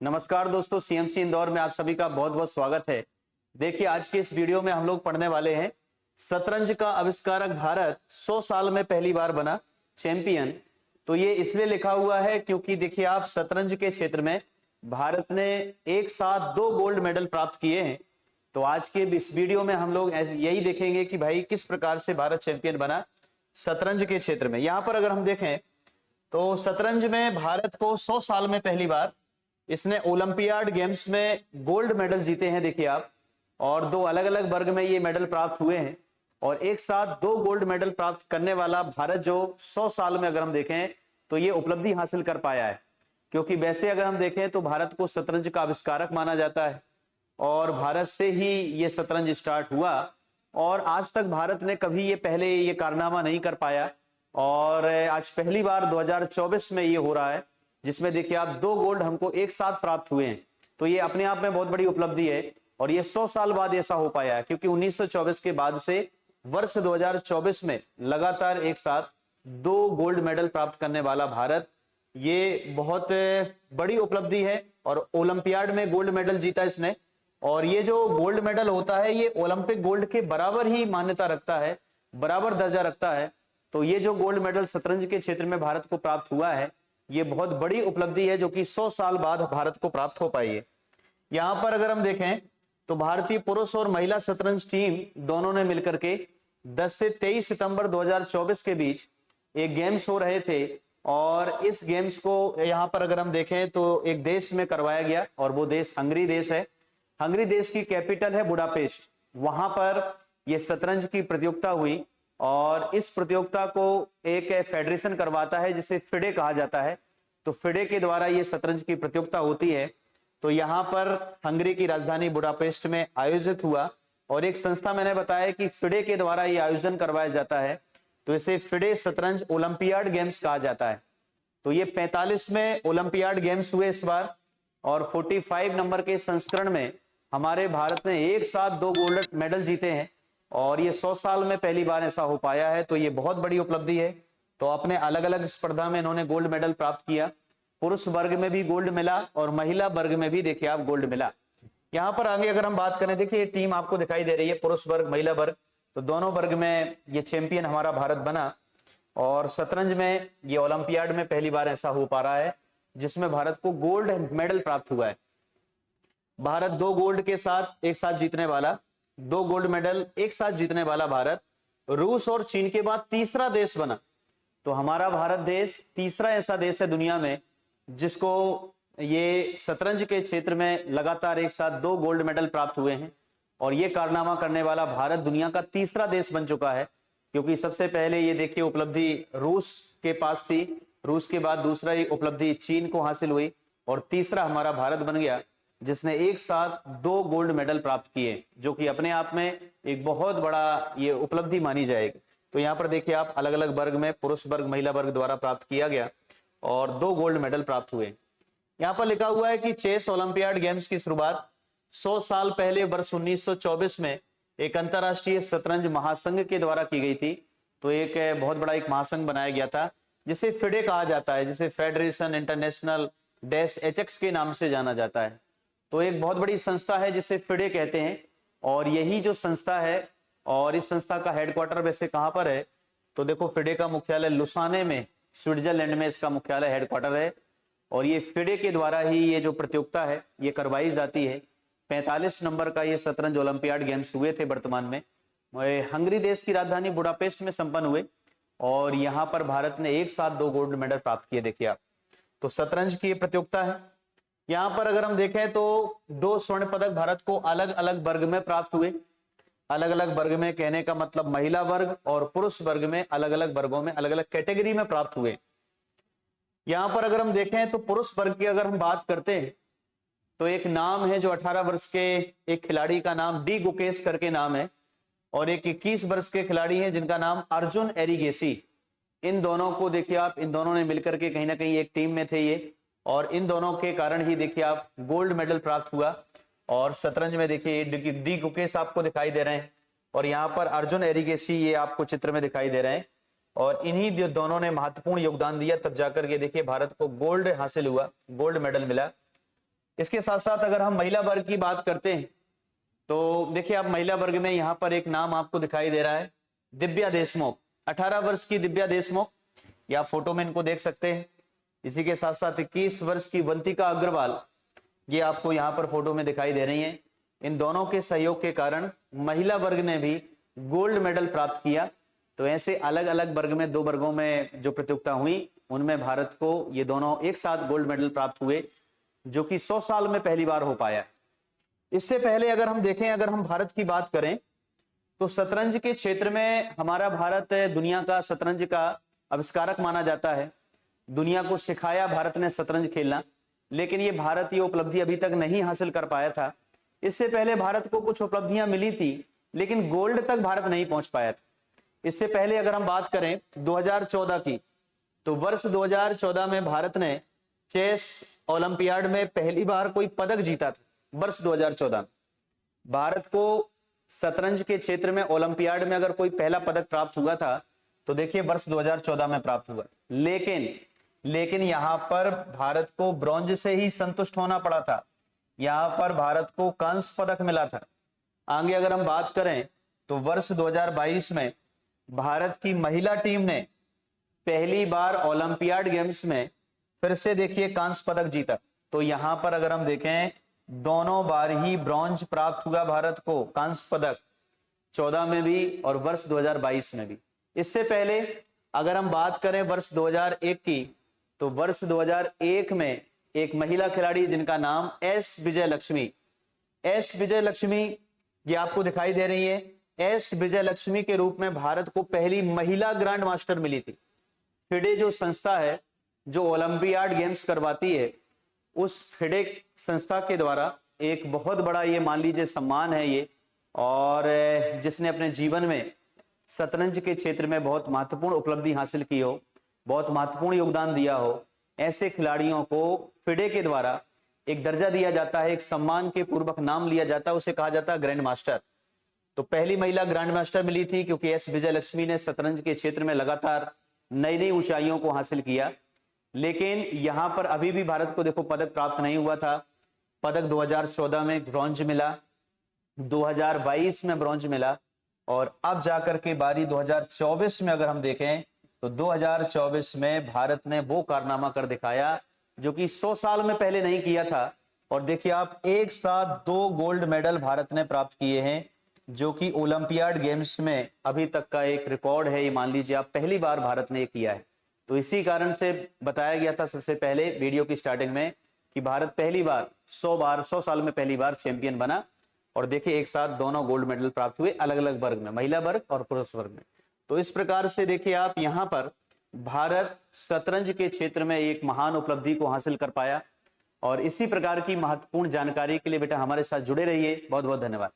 नमस्कार दोस्तों, सीएमसी इंदौर में आप सभी का बहुत बहुत स्वागत है। देखिए, आज के इस वीडियो में हम लोग पढ़ने वाले हैं शतरंज का आविष्कारक भारत 100 साल में पहली बार बना चैंपियन। तो ये इसलिए लिखा हुआ है क्योंकि देखिए आप शतरंज के क्षेत्र में भारत ने एक साथ 2 गोल्ड मेडल प्राप्त किए हैं। तो आज के इस वीडियो में हम लोग यही देखेंगे कि भाई किस प्रकार से भारत चैंपियन बना शतरंज के क्षेत्र में। यहाँ पर अगर हम देखें तो शतरंज में भारत को 100 साल में पहली बार इसने ओलंपियाड गेम्स में गोल्ड मेडल जीते हैं। देखिए आप, और 2 अलग अलग वर्ग में ये मेडल प्राप्त हुए हैं और एक साथ 2 गोल्ड मेडल प्राप्त करने वाला भारत जो 100 साल में अगर हम देखें तो ये उपलब्धि हासिल कर पाया है। क्योंकि वैसे अगर हम देखें तो भारत को शतरंज का आविष्कारक माना जाता है और भारत से ही ये शतरंज स्टार्ट हुआ और आज तक भारत ने कभी ये पहले ये कारनामा नहीं कर पाया और आज पहली बार 2024 में ये हो रहा है, जिसमें देखिए आप 2 गोल्ड हमको एक साथ प्राप्त हुए हैं। तो ये अपने आप में बहुत बड़ी उपलब्धि है और ये 100 साल बाद ऐसा हो पाया है, क्योंकि 1924 के बाद से वर्ष 2024 में लगातार एक साथ 2 गोल्ड मेडल प्राप्त करने वाला भारत, ये बहुत बड़ी उपलब्धि है। और ओलंपियाड में गोल्ड मेडल जीता इसने, और ये जो गोल्ड मेडल होता है ये ओलंपिक गोल्ड के बराबर ही मान्यता रखता है, बराबर दर्जा रखता है। तो ये जो गोल्ड मेडल शतरंज के क्षेत्र में भारत को प्राप्त हुआ है, ये बहुत बड़ी उपलब्धि है जो कि 100 साल बाद भारत को प्राप्त हो पाई है। यहां पर अगर हम देखें तो भारतीय पुरुष और महिला शतरंज टीम दोनों ने मिलकर के 10 से 23 सितंबर 2024 के बीच एक गेम्स हो रहे थे और इस गेम्स को यहां पर अगर हम देखें तो एक देश में करवाया गया और वो देश हंगरी देश है। हंगरी देश की कैपिटल है बुडापेस्ट। वहां पर यह शतरंज की प्रतियोगिता हुई और इस प्रतियोगिता को एक फेडरेशन करवाता है जिसे फिडे कहा जाता है। तो फिडे के द्वारा ये शतरंज की प्रतियोगिता होती है। तो यहाँ पर हंगरी की राजधानी बुडापेस्ट में आयोजित हुआ और एक संस्था मैंने बताया कि फिडे के द्वारा ये आयोजन करवाया जाता है, तो इसे फिडे शतरंज ओलंपियाड गेम्स कहा जाता है। तो ये 45वें ओलंपियाड गेम्स हुए इस बार और 45 नंबर के संस्करण में हमारे भारत ने एक साथ 2 गोल्ड मेडल जीते हैं और ये 100 साल में पहली बार ऐसा हो पाया है। तो ये बहुत बड़ी उपलब्धि है। तो अपने अलग अलग स्पर्धा में इन्होंने गोल्ड मेडल प्राप्त किया। पुरुष वर्ग में भी गोल्ड मिला और महिला वर्ग में भी देखिए आप गोल्ड मिला। यहाँ पर आगे अगर हम बात करें, देखिए टीम आपको दिखाई दे रही है, पुरुष वर्ग महिला वर्ग, तो दोनों वर्ग में ये चैंपियन हमारा भारत बना। और शतरंज में ये ओलंपियाड में पहली बार ऐसा हो पा रहा है जिसमें भारत को गोल्ड मेडल प्राप्त हुआ है। भारत 2 गोल्ड के साथ एक साथ जीतने वाला, 2 गोल्ड मेडल एक साथ जीतने वाला भारत रूस और चीन के बाद तीसरा देश बना। तो हमारा भारत देश तीसरा ऐसा देश है दुनिया में जिसको ये शतरंज के क्षेत्र में लगातार एक साथ 2 गोल्ड मेडल प्राप्त हुए हैं और ये कारनामा करने वाला भारत दुनिया का तीसरा देश बन चुका है। क्योंकि सबसे पहले ये देखिए उपलब्धि रूस के पास थी, रूस के बाद दूसरा उपलब्धि चीन को हासिल हुई और तीसरा हमारा भारत बन गया जिसने एक साथ 2 गोल्ड मेडल प्राप्त किए, जो कि अपने आप में एक बहुत बड़ा ये उपलब्धि मानी जाएगी। तो यहाँ पर देखिए आप अलग अलग वर्ग में पुरुष वर्ग महिला वर्ग द्वारा प्राप्त किया गया और 2 गोल्ड मेडल प्राप्त हुए। यहाँ पर लिखा हुआ है कि चेस ओलंपियाड गेम्स की शुरुआत 100 साल पहले वर्ष 1924 में एक अंतरराष्ट्रीय शतरंज महासंघ के द्वारा की गई थी। तो एक बहुत बड़ा एक महासंघ बनाया गया था जिसे फिडे कहा जाता है, जिसे फेडरेशन इंटरनेशनल डैश एचएक्स के नाम से जाना जाता है। तो एक बहुत बड़ी संस्था है जिसे फिडे कहते हैं और यही जो संस्था है और इस संस्था का हेडक्वार्टर वैसे कहां पर है, तो देखो फिडे का मुख्यालय लुसाने में, स्विट्जरलैंड में इसका मुख्यालय हेडक्वार्टर है। और ये फिडे के द्वारा ही ये जो प्रतियोगिता है ये करवाई जाती है। 45 नंबर का ये शतरंज ओलंपियाड गेम्स हुए थे वर्तमान में, हंगरी देश की राजधानी बुडापेस्ट में संपन्न हुए और यहाँ पर भारत ने एक साथ 2 गोल्ड मेडल प्राप्त किए। देखिए आप, तो शतरंज की प्रतियोगिता है। यहाँ पर अगर हम देखें तो 2 स्वर्ण पदक भारत को अलग अलग वर्ग में प्राप्त हुए। अलग अलग वर्ग में कहने का मतलब महिला वर्ग और पुरुष वर्ग में अलग अलग वर्गों में अलग अलग कैटेगरी में प्राप्त हुए। यहाँ पर अगर हम देखें तो पुरुष वर्ग की अगर हम बात करते हैं तो एक नाम है जो 18 वर्ष के एक खिलाड़ी का नाम डी गुकेश करके नाम है और एक 21 वर्ष के खिलाड़ी हैं जिनका नाम अर्जुन एरिगेसी। इन दोनों को देखिए आप, इन दोनों ने मिलकर के कहीं ना कहीं एक टीम में थे ये और इन दोनों के कारण ही देखिए आप गोल्ड मेडल प्राप्त हुआ। और शतरंज में देखिए डी गुकेश आपको दिखाई दे रहे हैं और यहाँ पर अर्जुन एरिगेसी ये आपको चित्र में दिखाई दे रहे हैं और इन्हीं दोनों ने महत्वपूर्ण योगदान दिया, तब जाकर के देखिए भारत को गोल्ड हासिल हुआ, गोल्ड मेडल मिला। इसके साथ साथ अगर हम महिला वर्ग की बात करते हैं तो देखिए आप महिला वर्ग में यहाँ पर एक नाम आपको दिखाई दे रहा है, दिव्या देशमुख। 18 वर्ष की दिव्या देशमुख, या फोटो में इनको देख सकते हैं। इसी के साथ साथ 21 वर्ष की वंतिका अग्रवाल, ये आपको यहाँ पर फोटो में दिखाई दे रही हैं। इन दोनों के सहयोग के कारण महिला वर्ग ने भी गोल्ड मेडल प्राप्त किया। तो ऐसे अलग अलग वर्ग में, 2 वर्गों में जो प्रतियोगिता हुई उनमें भारत को ये दोनों एक साथ गोल्ड मेडल प्राप्त हुए, जो कि 100 साल में पहली बार हो पाया। इससे पहले अगर हम देखें, अगर हम भारत की बात करें तो शतरंज के क्षेत्र में हमारा भारत दुनिया का शतरंज का आविष्कारक माना जाता है। दुनिया को सिखाया भारत ने शतरंज खेलना, लेकिन ये भारत ये उपलब्धि अभी तक नहीं हासिल कर पाया था। इससे पहले भारत को कुछ उपलब्धियां मिली थी, लेकिन गोल्ड तक भारत नहीं पहुंच पाया था। इससे पहले अगर हम बात करें 2014 की, तो वर्ष 2014 में भारत ने चेस ओलंपियाड में पहली बार कोई पदक जीता था। वर्ष 2014 भारत को शतरंज के क्षेत्र में ओलंपियाड में अगर कोई पहला पदक प्राप्त हुआ था तो देखिए वर्ष 2014 में प्राप्त हुआ। लेकिन यहां पर भारत को ब्रॉन्ज से ही संतुष्ट होना पड़ा था। यहां पर भारत को कांस्य पदक मिला था। आगे अगर हम बात करें तो वर्ष 2022 में भारत की महिला टीम ने पहली बार ओलंपियाड गेम्स में फिर से देखिए कांस्य पदक जीता। तो यहां पर अगर हम देखें दोनों बार ही ब्रॉन्ज प्राप्त हुआ भारत को, कांस्य पदक 14 में भी और वर्ष 2022 में भी। इससे पहले अगर हम बात करें वर्ष 2001 की, तो वर्ष 2001 में एक महिला खिलाड़ी जिनका नाम एस विजयलक्ष्मी, ये आपको दिखाई दे रही है। एस विजयलक्ष्मी के रूप में भारत को पहली महिला ग्रैंड मास्टर मिली थी। फिडे जो संस्था है जो ओलंपियाड गेम्स करवाती है, उस फिडे संस्था के द्वारा एक बहुत बड़ा ये मान लीजिए सम्मान है ये, और जिसने अपने जीवन में शतरंज के क्षेत्र में बहुत महत्वपूर्ण उपलब्धि हासिल की हो, बहुत महत्वपूर्ण योगदान दिया हो, ऐसे खिलाड़ियों को फिडे के द्वारा एक दर्जा दिया जाता है, एक सम्मान के पूर्वक नाम लिया जाता है, उसे कहा जाता है ग्रैंड मास्टर। तो पहली महिला ग्रैंड मास्टर मिली थी क्योंकि एस विजयलक्ष्मी ने शतरंज के क्षेत्र में लगातार नई नई ऊंचाइयों को हासिल किया। लेकिन यहां पर अभी भी भारत को देखो पदक प्राप्त नहीं हुआ था। पदक 2014 में ब्रॉन्ज मिला, 2022 में ब्रॉन्ज मिला, और अब जाकर के बारी 2024 में अगर हम देखें तो 2024 में भारत ने वो कारनामा कर दिखाया जो कि 100 साल में पहले नहीं किया था। और देखिए आप एक साथ 2 गोल्ड मेडल भारत ने प्राप्त किए हैं, जो कि ओलंपियाड गेम्स में अभी तक का एक रिकॉर्ड है। ये मान लीजिए आप पहली बार भारत ने किया है। तो इसी कारण से बताया गया था सबसे पहले वीडियो की स्टार्टिंग में कि भारत पहली बार 100 साल में पहली बार चैंपियन बना। और देखिए एक साथ दोनों गोल्ड मेडल प्राप्त हुए अलग अलग वर्ग में, महिला वर्ग और पुरुष वर्ग में। तो इस प्रकार से देखिए आप यहाँ पर भारत शतरंज के क्षेत्र में एक महान उपलब्धि को हासिल कर पाया। और इसी प्रकार की महत्वपूर्ण जानकारी के लिए बेटा हमारे साथ जुड़े रहिए। बहुत बहुत धन्यवाद।